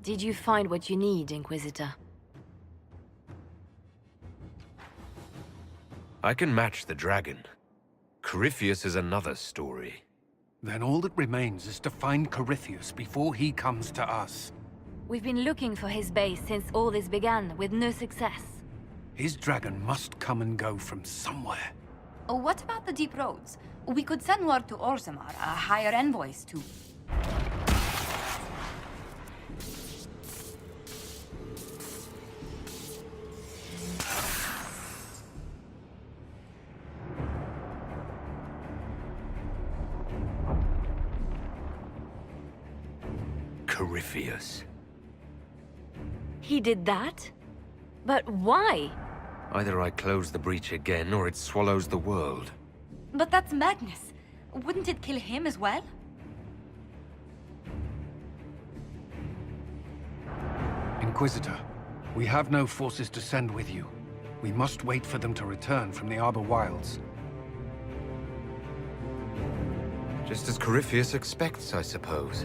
Did you find what you need, Inquisitor? I can match the dragon. Corypheus is another story. Then all that remains is to find Corypheus before he comes to us. We've been looking for his base since all this began, with no success. His dragon must come and go from somewhere. Oh, what about the deep roads? We could send word to Orzammar, hire envoys to... Corypheus. He did that? But why? Either I close the breach again, or it swallows the world. But that's Magnus. Wouldn't it kill him as well? Inquisitor, we have no forces to send with you. We must wait for them to return from the Arbor Wilds. Just as Corypheus expects, I suppose.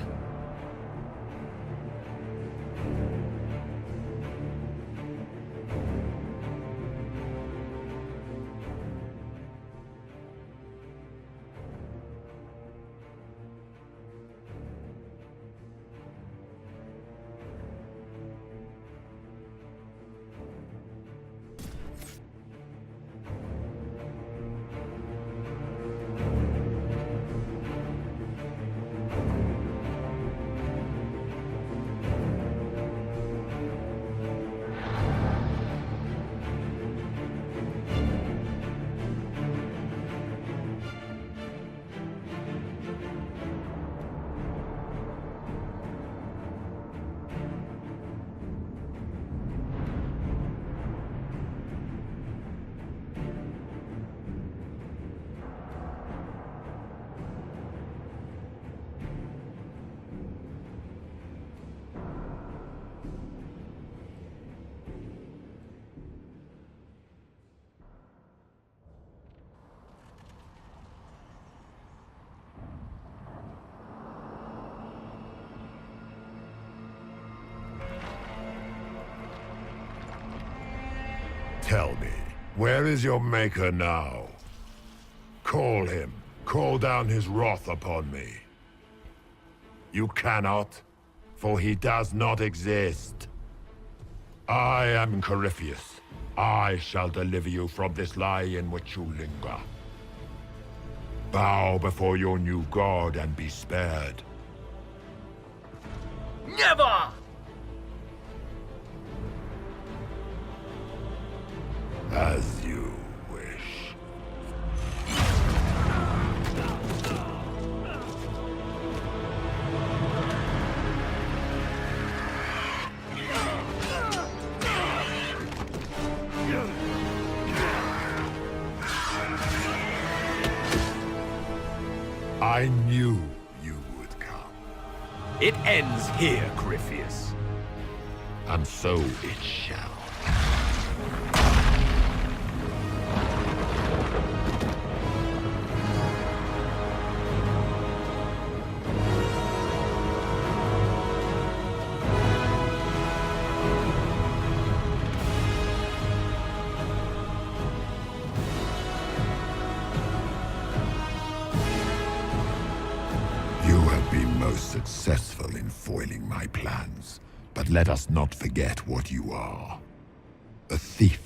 Tell me, where is your maker now? Call him. Call down his wrath upon me. You cannot, for he does not exist. I am Corypheus. I shall deliver you from this lie in which you linger. Bow before your new god and be spared. Never! As you wish. I knew you would come. It ends here, Corypheus. And so it shall. Successful in foiling my plans, but let us not forget what you are. A thief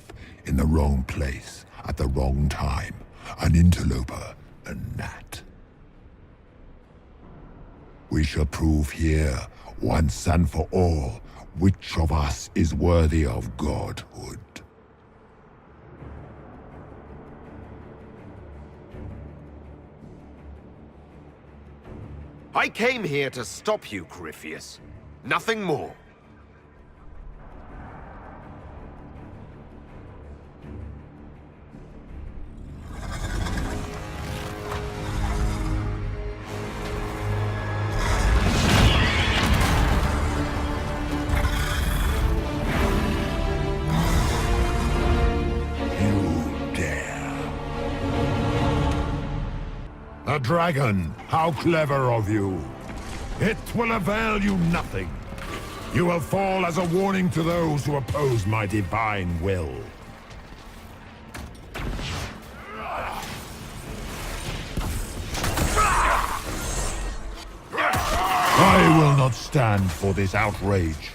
in the wrong place at the wrong time, an interloper, a gnat. We shall prove here, once and for all, which of us is worthy of godhood. I came here to stop you, Corypheus. Nothing more. A dragon! How clever of you! It will avail you nothing! You will fall as a warning to those who oppose my divine will. I will not stand for this outrage.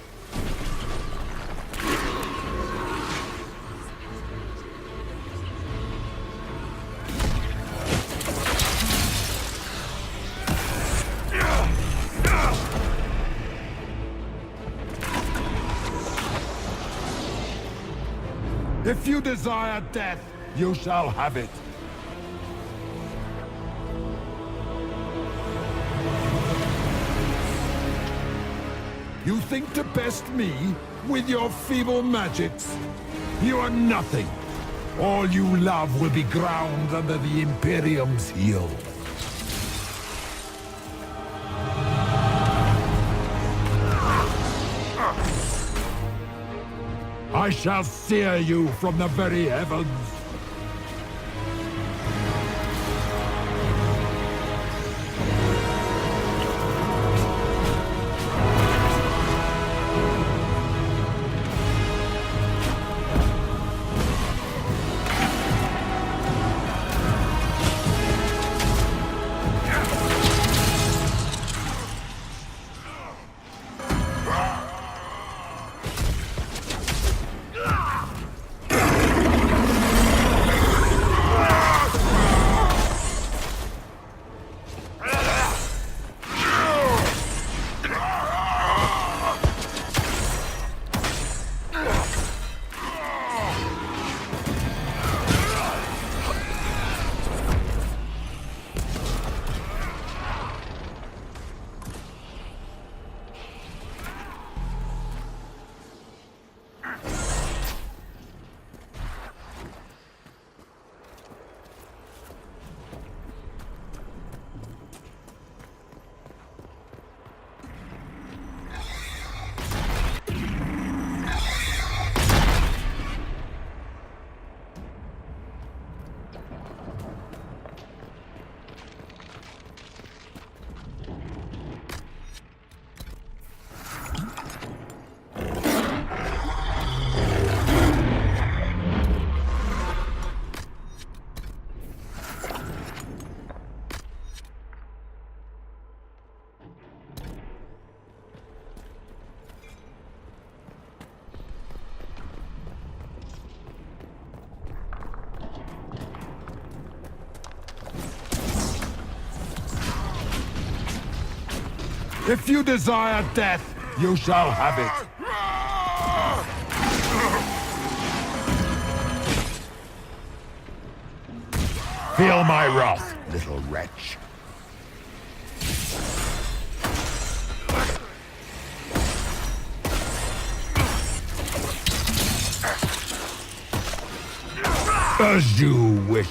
If you desire death, you shall have it. You think to best me with your feeble magics? You are nothing. All you love will be ground under the Imperium's heel. I shall sear you from the very heavens. If you desire death, you shall have it. Feel my wrath, little wretch. As you wish.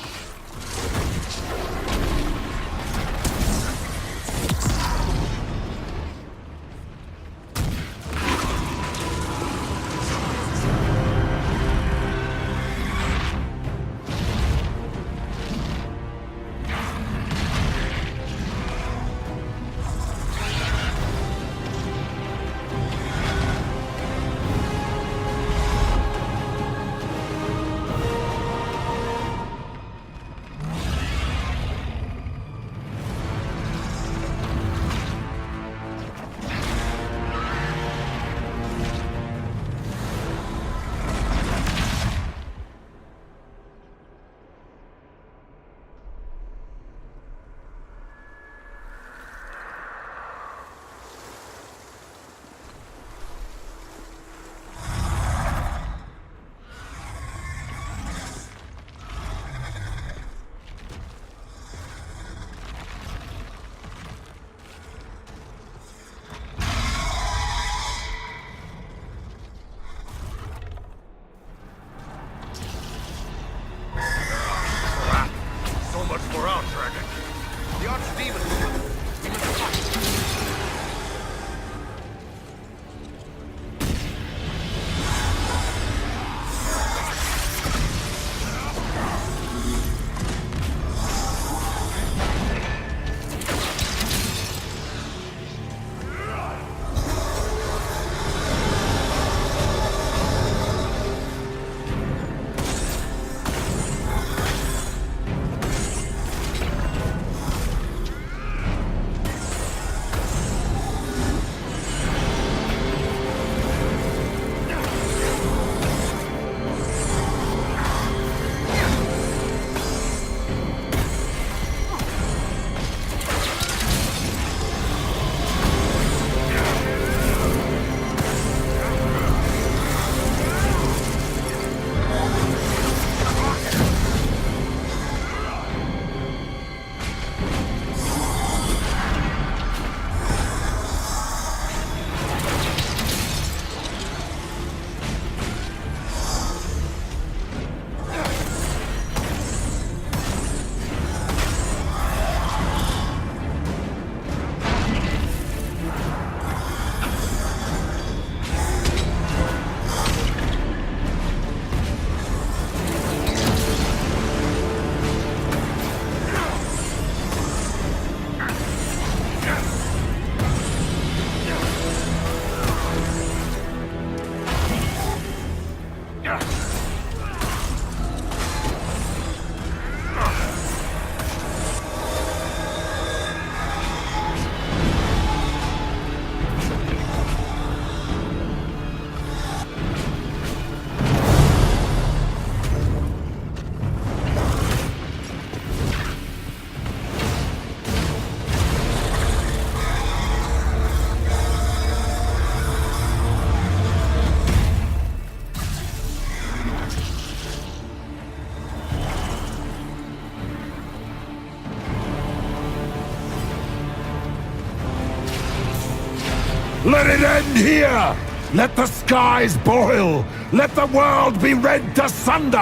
Let it end here! Let the skies boil! Let the world be rent asunder!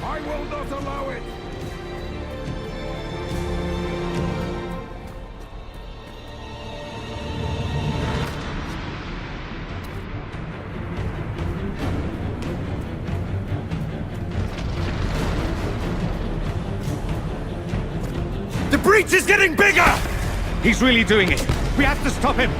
I will not allow it! The breach is getting bigger! He's really doing it. We have to stop him.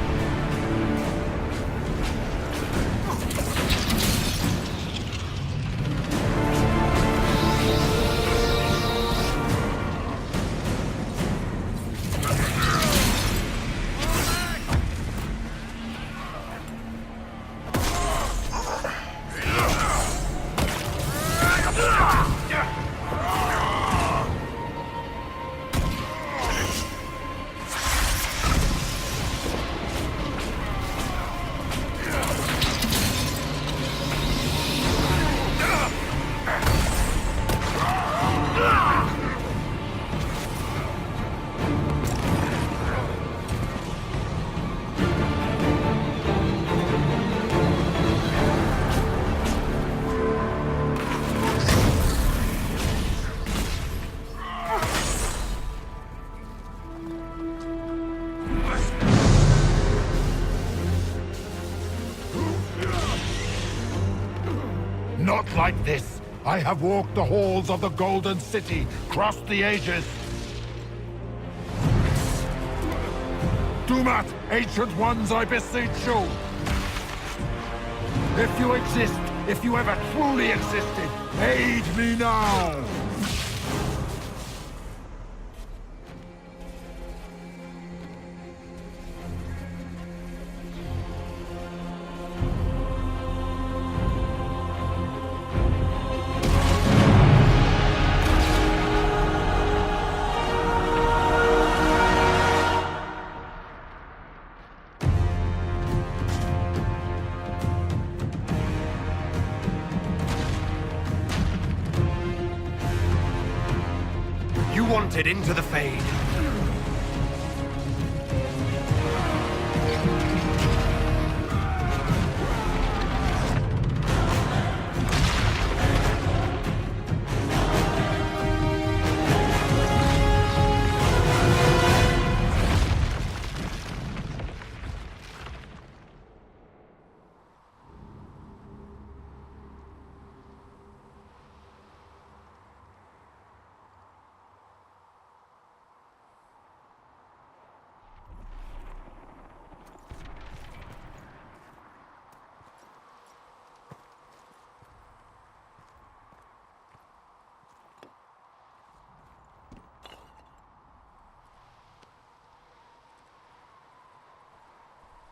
Not like this! I have walked the halls of the Golden City, crossed the ages. Do not, ancient ones, I beseech you! If you exist, if you ever truly existed, aid me now! You wanted into the Fade.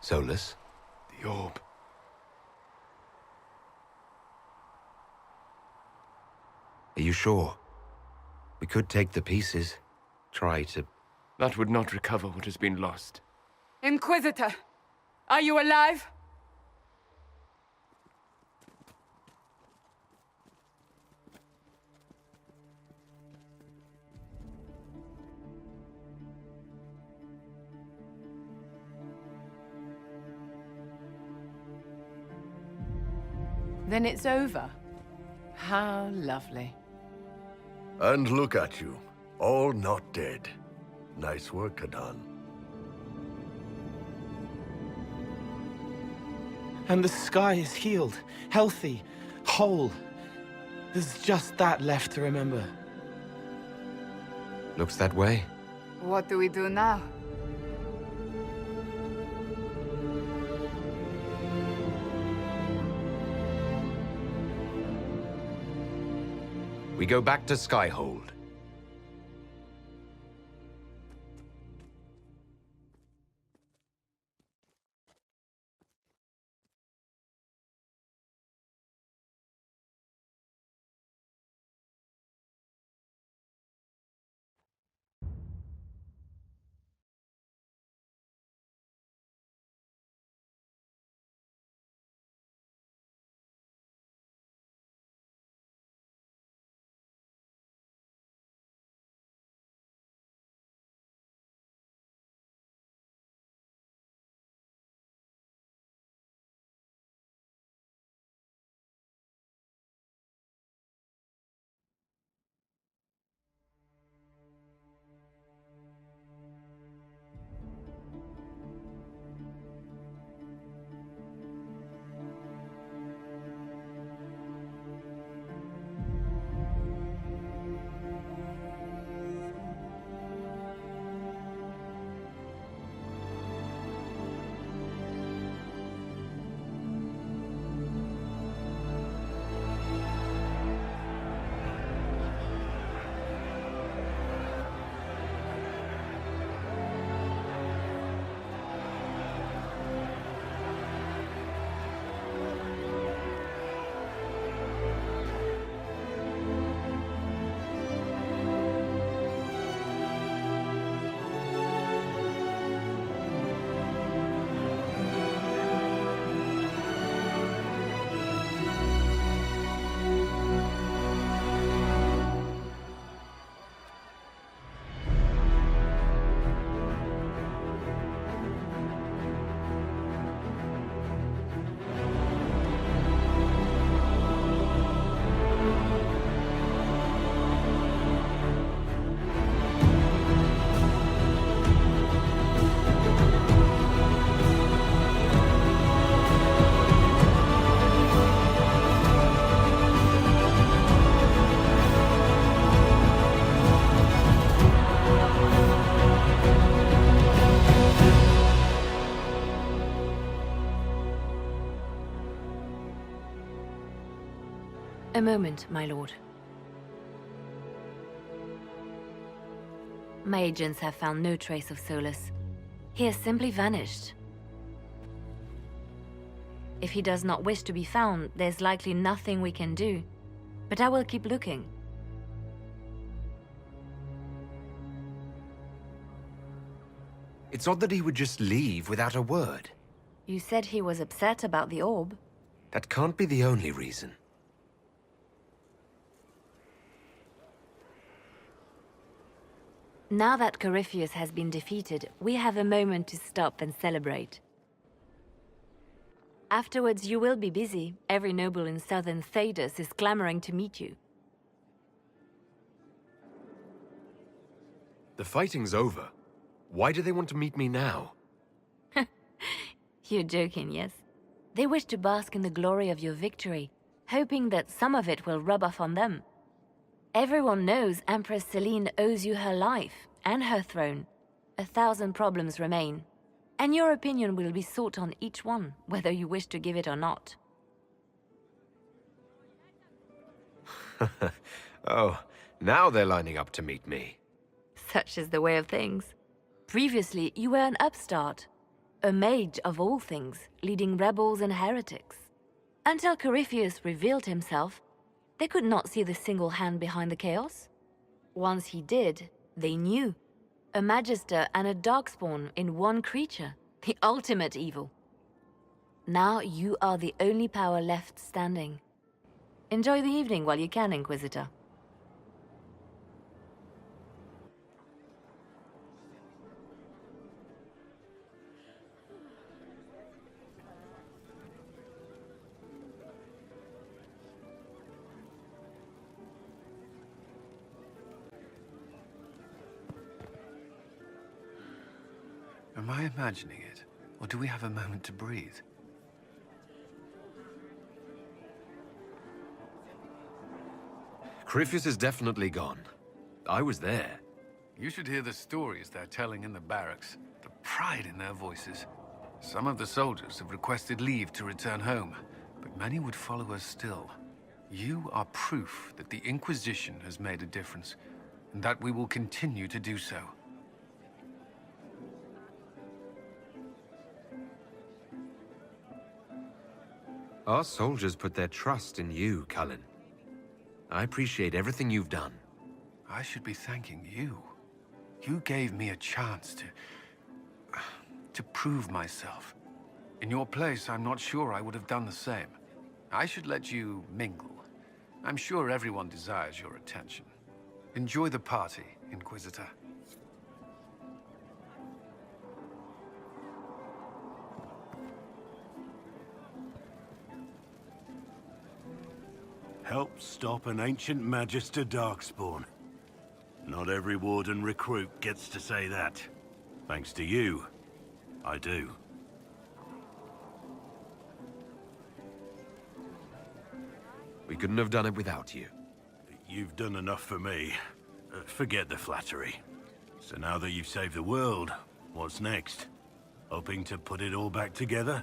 Solus? The orb. Are you sure? We could take the pieces. Try to... That would not recover what has been lost. Inquisitor, are you alive? Then it's over. How lovely. And look at you, all not dead. Nice work, Kadan. And the sky is healed, healthy, whole. There's just that left to remember. Looks that way. What do we do now? We go back to Skyhold. A moment, my lord. My agents have found no trace of Solus. He has simply vanished. If he does not wish to be found, there's likely nothing we can do. But I will keep looking. It's odd that he would just leave without a word. You said he was upset about the orb. That can't be the only reason. Now that Corypheus has been defeated, we have a moment to stop and celebrate. Afterwards, you will be busy. Every noble in southern Thedas is clamoring to meet you. The fighting's over. Why do they want to meet me now? You're joking, yes? They wish to bask in the glory of your victory, hoping that some of it will rub off on them. Everyone knows Empress Celine owes you her life and her throne. 1,000 problems remain, and your opinion will be sought on each one, whether you wish to give it or not. Oh, now they're lining up to meet me. Such is the way of things. Previously, you were an upstart, a mage of all things, leading rebels and heretics. Until Corypheus revealed himself, they could not see the single hand behind the chaos. Once he did, they knew. A Magister and a Darkspawn in one creature, the ultimate evil. Now you are the only power left standing. Enjoy the evening while you can, Inquisitor. Am I imagining it? Or do we have a moment to breathe? Corypheus is definitely gone. I was there. You should hear the stories they're telling in the barracks. The pride in their voices. Some of the soldiers have requested leave to return home, but many would follow us still. You are proof that the Inquisition has made a difference, and that we will continue to do so. Our soldiers put their trust in you, Cullen. I appreciate everything you've done. I should be thanking you. You gave me a chance to prove myself. In your place, I'm not sure I would have done the same. I should let you mingle. I'm sure everyone desires your attention. Enjoy the party, Inquisitor. Help stop an ancient Magister Darkspawn. Not every Warden recruit gets to say that. Thanks to you, I do. We couldn't have done it without you. You've done enough for me. Forget the flattery. So now that you've saved the world, what's next? Hoping to put it all back together?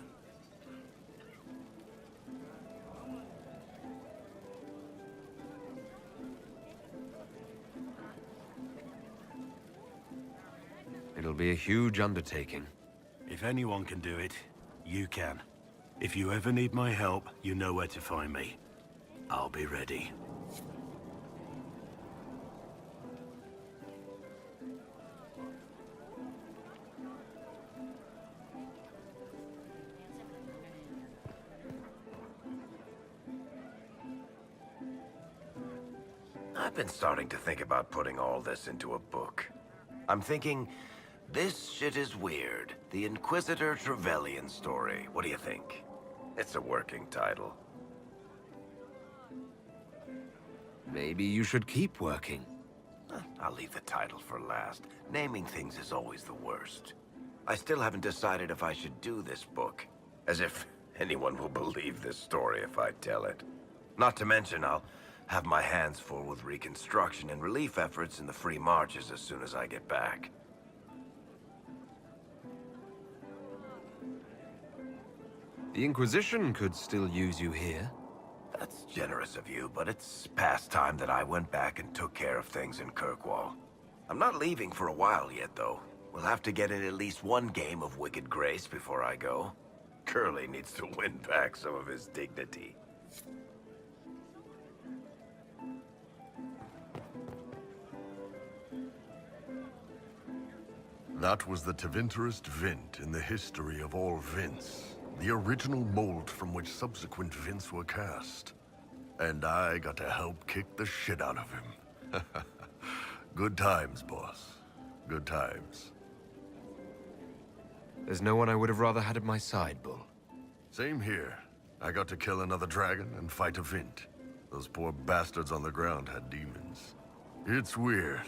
It'll be a huge undertaking. If anyone can do it, you can. If you ever need my help, you know where to find me. I'll be ready. I've been starting to think about putting all this into a book. I'm thinking, this shit is weird. The Inquisitor Trevelyan story. What do you think? It's a working title. Maybe you should keep working. I'll leave the title for last. Naming things is always the worst. I still haven't decided if I should do this book. As if anyone will believe this story if I tell it. Not to mention, I'll have my hands full with reconstruction and relief efforts in the Free Marches as soon as I get back. The Inquisition could still use you here. That's generous of you, but it's past time that I went back and took care of things in Kirkwall. I'm not leaving for a while yet, though. We'll have to get in at least one game of Wicked Grace before I go. Curly needs to win back some of his dignity. That was the Tevinterest Vint in the history of all Vints. The original mold from which subsequent Vints were cast. And I got to help kick the shit out of him. Good times, boss. Good times. There's no one I would have rather had at my side, Bull. Same here. I got to kill another dragon and fight a Vint. Those poor bastards on the ground had demons. It's weird.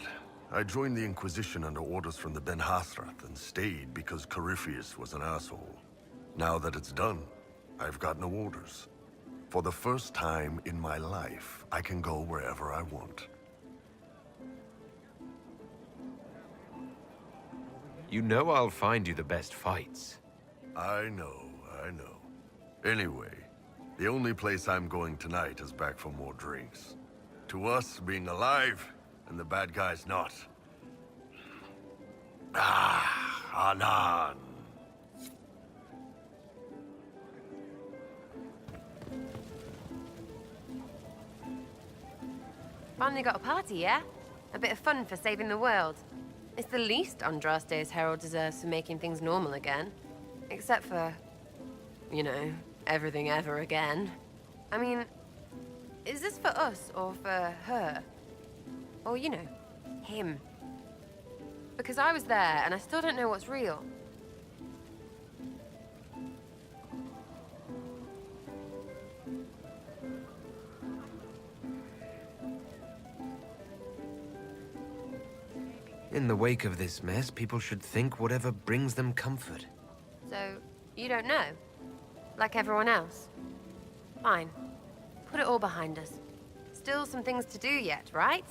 I joined the Inquisition under orders from the Ben Hasrath and stayed because Corypheus was an asshole. Now that it's done, I've got no orders. For the first time in my life, I can go wherever I want. You know I'll find you the best fights. I know. Anyway, the only place I'm going tonight is back for more drinks. To us, being alive, and the bad guys not. Anan. Finally got a party, yeah? A bit of fun for saving the world. It's the least Andraste's Herald deserves for making things normal again. Except for, you know, everything ever again. I mean, is this for us or for her? Or, you know, him? Because I was there and I still don't know what's real. In the wake of this mess, people should think whatever brings them comfort. So, you don't know? Like everyone else? Fine. Put it all behind us. Still some things to do yet, right?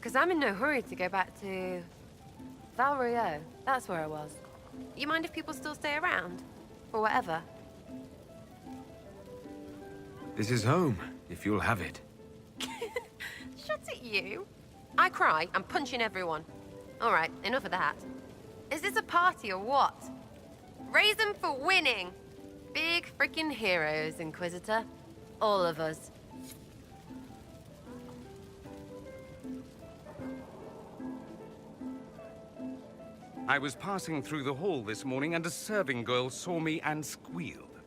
Because I'm in no hurry to go back to... Val Rio. That's where I was. You mind if people still stay around? Or whatever? This is home, if you'll have it. Shut it, you. I cry, I'm punching everyone. All right, enough of that. Is this a party or what? Raise them for winning! Big freaking heroes, Inquisitor. All of us. I was passing through the hall this morning and a serving girl saw me and squealed.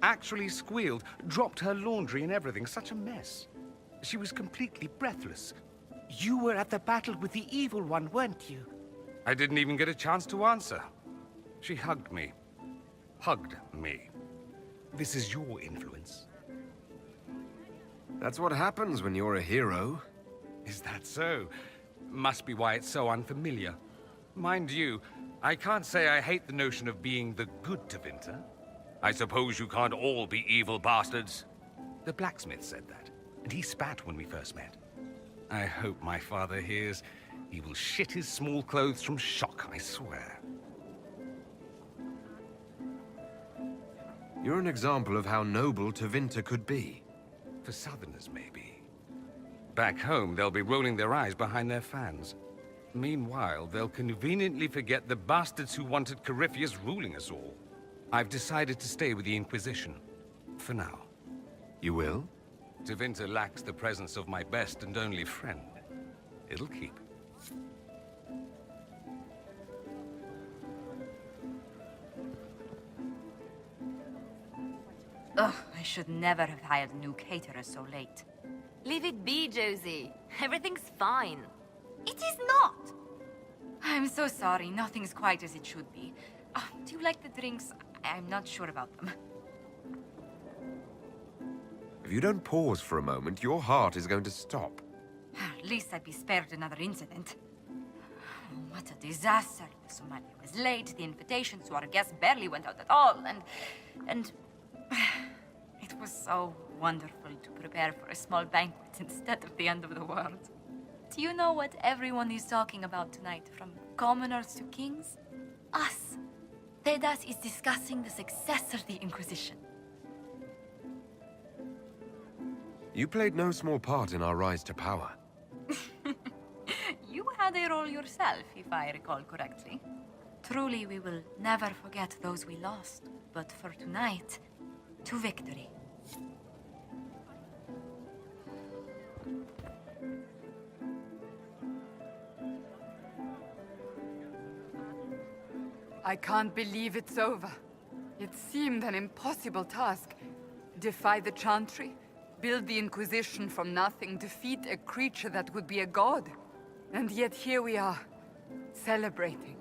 Actually squealed, dropped her laundry and everything, such a mess. She was completely breathless. You were at the battle with the evil one, weren't you? I didn't even get a chance to answer. She hugged me. Hugged me. This is your influence. That's what happens when you're a hero. Is that so? Must be why it's so unfamiliar. Mind you, I can't say I hate the notion of being the good Tevinter. I suppose you can't all be evil bastards. The blacksmith said that, and he spat when we first met. I hope my father hears. He will shit his small clothes from shock, I swear. You're an example of how noble Tevinter could be. For Southerners, maybe. Back home, they'll be rolling their eyes behind their fans. Meanwhile, they'll conveniently forget the bastards who wanted Corypheus ruling us all. I've decided to stay with the Inquisition. For now. You will? Tevinter lacks the presence of my best and only friend. It'll keep. Ugh, I should never have hired a new caterer so late. Leave it be, Josie. Everything's fine. It is not! I'm so sorry, nothing's quite as it should be. Do you like the drinks? I'm not sure about them. If you don't pause for a moment, your heart is going to stop. At least I'd be spared another incident. Oh, what a disaster. The Somalia was late, the invitations to our guests barely went out at all, and... It was so wonderful to prepare for a small banquet instead of the end of the world. Do you know what everyone is talking about tonight, from commoners to kings? Us. Tedas is discussing the success of the Inquisition. You played no small part in our rise to power. You had a role yourself, if I recall correctly. Truly, we will never forget those we lost. But for tonight, to victory. I can't believe it's over. It seemed an impossible task. Defy the Chantry, build the Inquisition from nothing, defeat a creature that would be a god. And yet here we are, celebrating.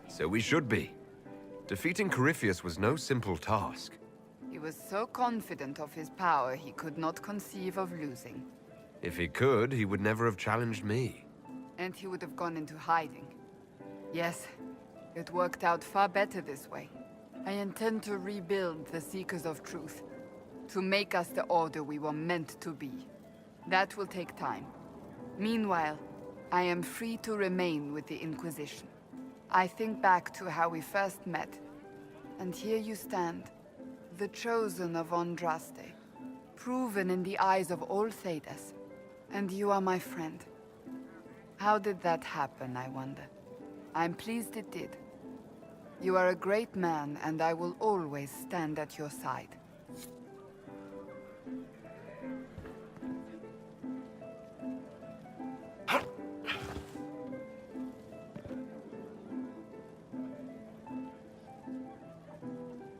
So we should be. Defeating Corypheus was no simple task. He was so confident of his power, he could not conceive of losing. If he could, he would never have challenged me. And he would have gone into hiding. Yes, it worked out far better this way. I intend to rebuild the Seekers of Truth, to make us the Order we were meant to be. That will take time. Meanwhile, I am free to remain with the Inquisition. I think back to how we first met, and here you stand, the chosen of Andraste, proven in the eyes of all Thedas, and you are my friend. How did that happen, I wonder? I'm pleased it did. You are a great man, and I will always stand at your side.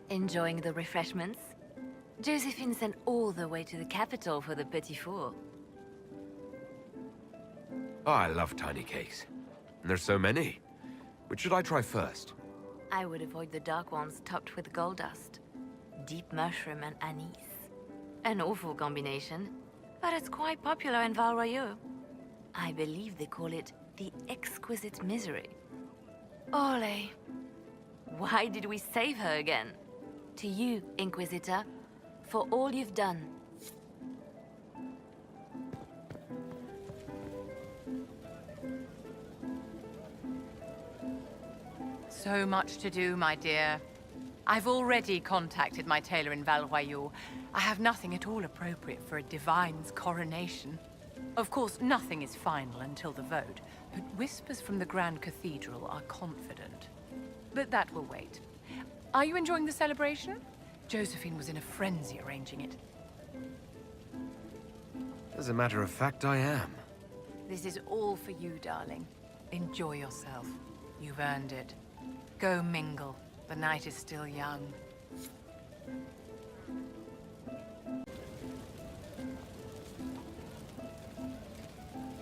Enjoying the refreshments? Josephine sent all the way to the capital for the petit four. Oh, I love tiny cakes. And there's so many. Which should I try first? I would avoid the dark ones topped with gold dust. Deep mushroom and anise. An awful combination, but it's quite popular in Val Royeaux. I believe they call it the exquisite misery. Ole. Why did we save her again? To you, Inquisitor, for all you've done. So much to do, my dear. I've already contacted my tailor in Val Royeaux. I have nothing at all appropriate for a divine's coronation. Of course, nothing is final until the vote, but whispers from the Grand Cathedral are confident. But that will wait. Are you enjoying the celebration? Josephine was in a frenzy arranging it. As a matter of fact, I am. This is all for you, darling. Enjoy yourself. You've earned it. Go mingle. The night is still young.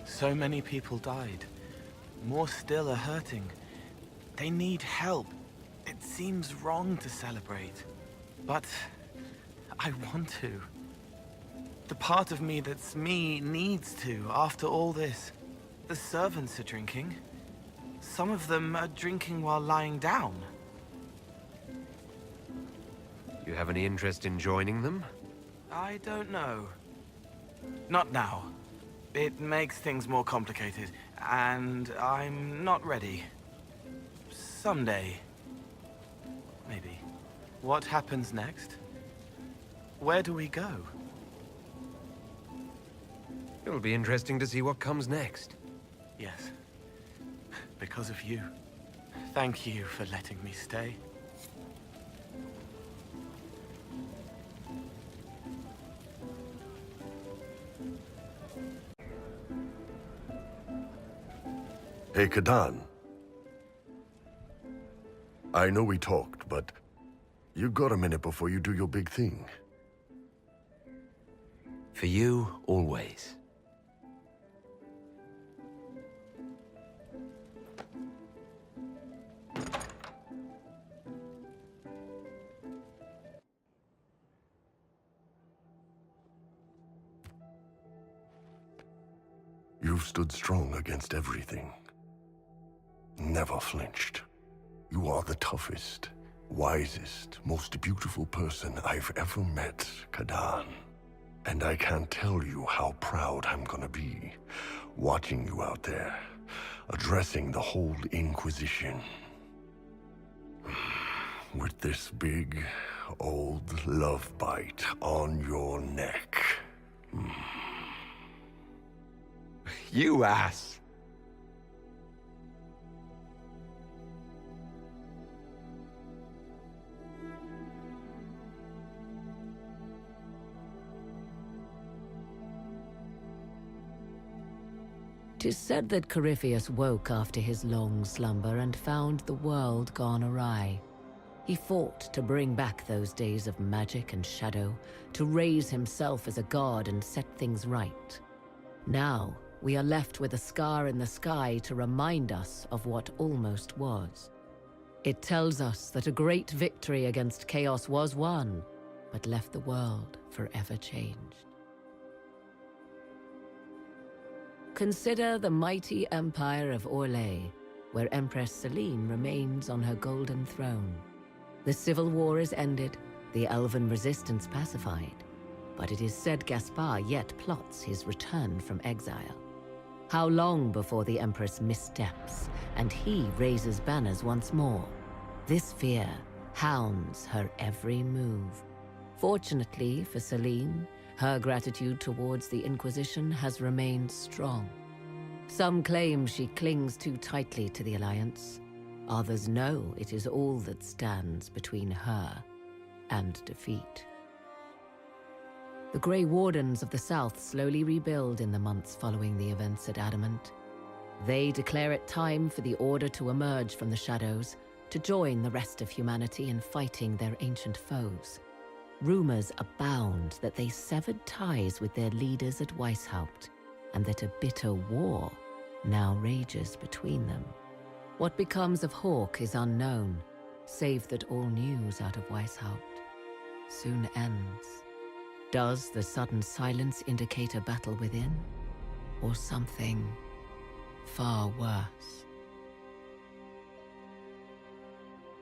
So many people died. More still are hurting. They need help. It seems wrong to celebrate. But I want to. The part of me that's me needs to, after all this. The servants are drinking. Some of them are drinking while lying down. You have any interest in joining them? I don't know. Not now. It makes things more complicated, and I'm not ready. Someday. Maybe. What happens next? Where do we go? It'll be interesting to see what comes next. Yes. Because of you. Thank you for letting me stay. Hey, Kadan. I know we talked, but you got a minute before you do your big thing. For you, always. You've stood strong against everything. Never flinched. You are the toughest, wisest, most beautiful person I've ever met, Kadan. And I can't tell you how proud I'm gonna be, watching you out there, addressing the whole Inquisition. with this big, old love bite on your neck. You ass! 'Tis said that Corypheus woke after his long slumber and found the world gone awry. He fought to bring back those days of magic and shadow, to raise himself as a god and set things right. Now, we are left with a scar in the sky to remind us of what almost was. It tells us that a great victory against chaos was won, but left the world forever changed. Consider the mighty empire of Orlais, where Empress Selene remains on her golden throne. The civil war is ended, the elven resistance pacified, but it is said Gaspar yet plots his return from exile. How long before the Empress missteps, and he raises banners once more? This fear hounds her every move. Fortunately for Selene, her gratitude towards the Inquisition has remained strong. Some claim she clings too tightly to the Alliance. Others know it is all that stands between her and defeat. The Grey Wardens of the South slowly rebuild in the months following the events at Adamant. They declare it time for the Order to emerge from the shadows, to join the rest of humanity in fighting their ancient foes. Rumors abound that they severed ties with their leaders at Weishaupt, and that a bitter war now rages between them. What becomes of Hawke is unknown, save that all news out of Weishaupt soon ends. Does the sudden silence indicate a battle within, or something far worse?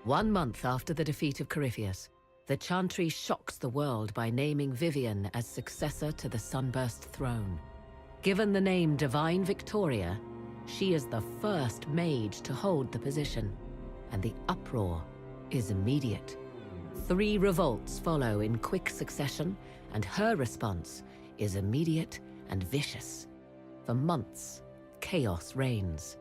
1 month after the defeat of Corypheus, the Chantry shocks the world by naming Vivian as successor to the Sunburst throne. Given the name Divine Victoria, she is the first mage to hold the position, and the uproar is immediate. 3 revolts follow in quick succession, and her response is immediate and vicious. For months, chaos reigns.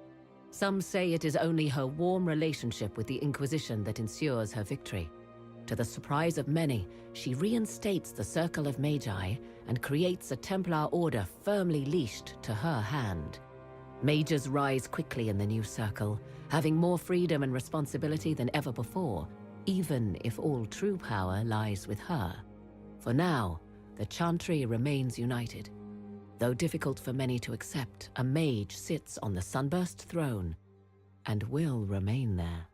Some say it is only her warm relationship with the Inquisition that ensures her victory. To the surprise of many, she reinstates the Circle of Magi and creates a Templar order firmly leashed to her hand. Mages rise quickly in the new circle, having more freedom and responsibility than ever before, even if all true power lies with her. For now, the Chantry remains united. Though difficult for many to accept, a mage sits on the Sunburst throne and will remain there.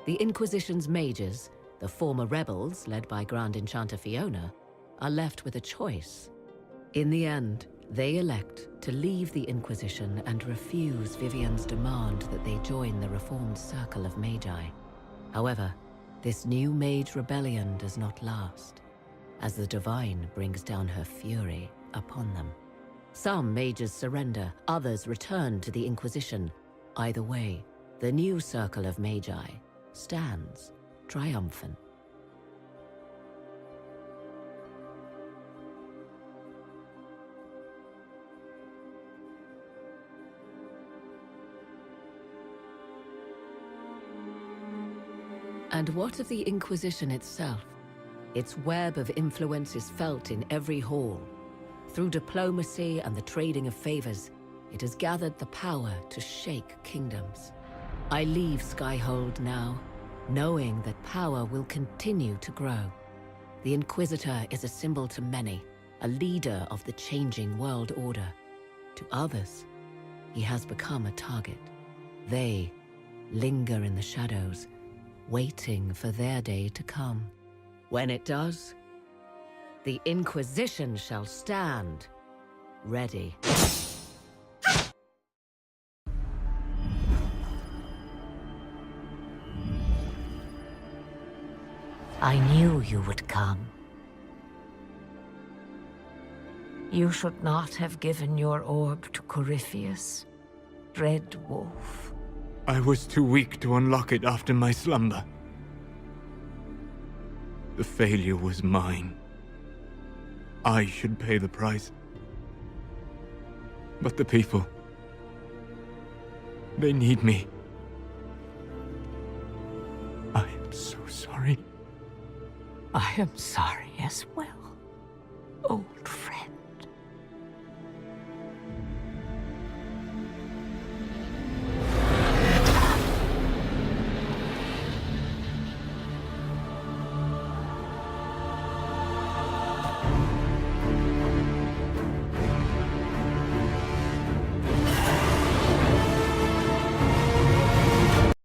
The Inquisition's mages, the former rebels led by Grand Enchanter Fiona, are left with a choice. In the end, they elect to leave the Inquisition and refuse Vivian's demand that they join the reformed Circle of Magi. However, this new mage rebellion does not last, as the Divine brings down her fury upon them. Some mages surrender, others return to the Inquisition. Either way, the new Circle of Magi stands triumphant. And what of the Inquisition itself? Its web of influence is felt in every hall. Through diplomacy and the trading of favors, it has gathered the power to shake kingdoms. I leave Skyhold now, knowing that power will continue to grow. The Inquisitor is a symbol to many, a leader of the changing world order. To others, he has become a target. They linger in the shadows, waiting for their day to come. When it does, the Inquisition shall stand ready. I knew you would come. You should not have given your orb to Corypheus, Red Wolf. I was too weak to unlock it after my slumber. The failure was mine. I should pay the price. But the people... they need me. I am so sorry. I am sorry as well.